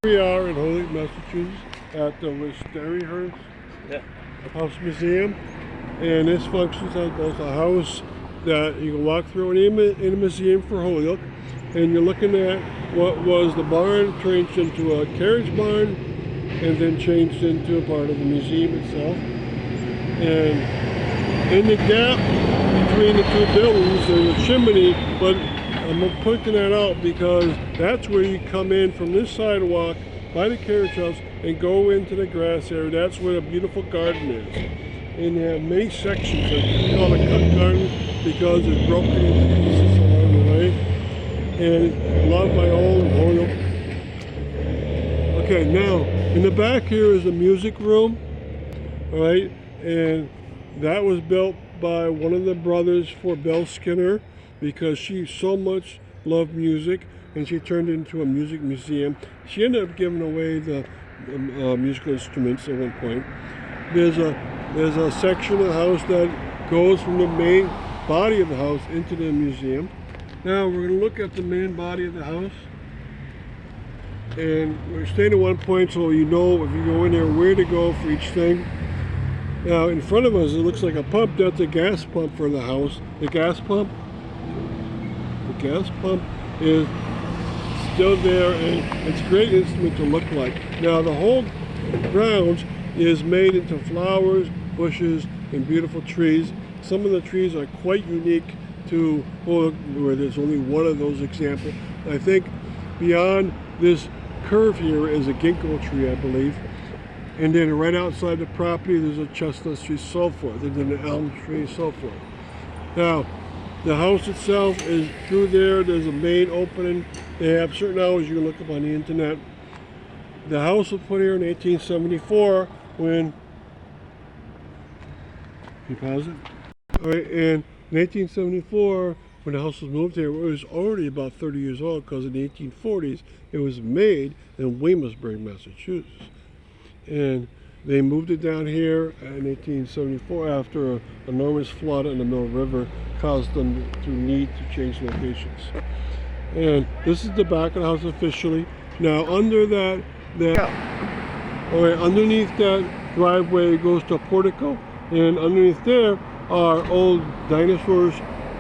We are in Holyoke, Massachusetts at the Wistariahurst House Museum, and this functions as both a house that you can walk through in a museum for Holyoke, and you're looking at what was the barn changed into a carriage barn and then changed into a part of the museum itself. And in the gap between the two buildings there's a chimney, but I'm pointing that out because that's where you come in from this sidewalk by the carriage house and go into the grass area. That's where the beautiful garden is. And they have many sections that call it a cut garden because it's broken into pieces along the way. And loved by all in Holyoke. Okay, now in the back here is a music room, all right, and that was built by one of the brothers for Belle Skinner because she so much loved music, and she turned it into a music museum. She ended up giving away the musical instruments at one point. There's a section of the house that goes from the main body of the house into the museum. Now we're going to look at the main body of the house, and we're staying at one point so you know if you go in there where to go for each thing. Now in front of us it looks like a pump. That's a gas pump for the house. The gas pump is still there, and it's a great instrument to look like. Now the whole grounds is made into flowers, bushes, and beautiful trees. Some of the trees are quite unique to Holyoke, where there's only one of those examples. I think beyond this curve here is a ginkgo tree, I believe. And then right outside the property there's a chestnut tree, so forth, and then an elm tree, so forth. Now, the house itself is through there. There's a main opening. They have certain hours you can look up on the internet. The house was put here in 1874 when, you pause it? All right, and in 1874, when the house was moved here, it was already about 30 years old because in the 1840s it was made in Williamsburg, Massachusetts. And they moved it down here in 1874 after an enormous flood in the Mill River caused them to need to change locations. And this is the back of the house officially. Now under that, underneath that driveway goes to a portico, and underneath there are old dinosaurs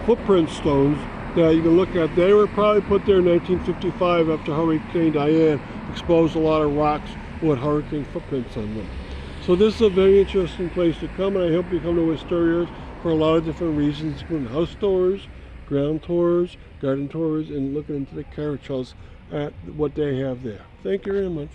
footprint stones that you can look at. They were probably put there in 1955 after Hurricane Diane exposed a lot of rocks with hurricane footprints on them. So this is a very interesting place to come, and I hope you come to Wistariahurst for a lot of different reasons, including house tours, ground tours, garden tours, and looking into the carriage house at what they have there. Thank you very much.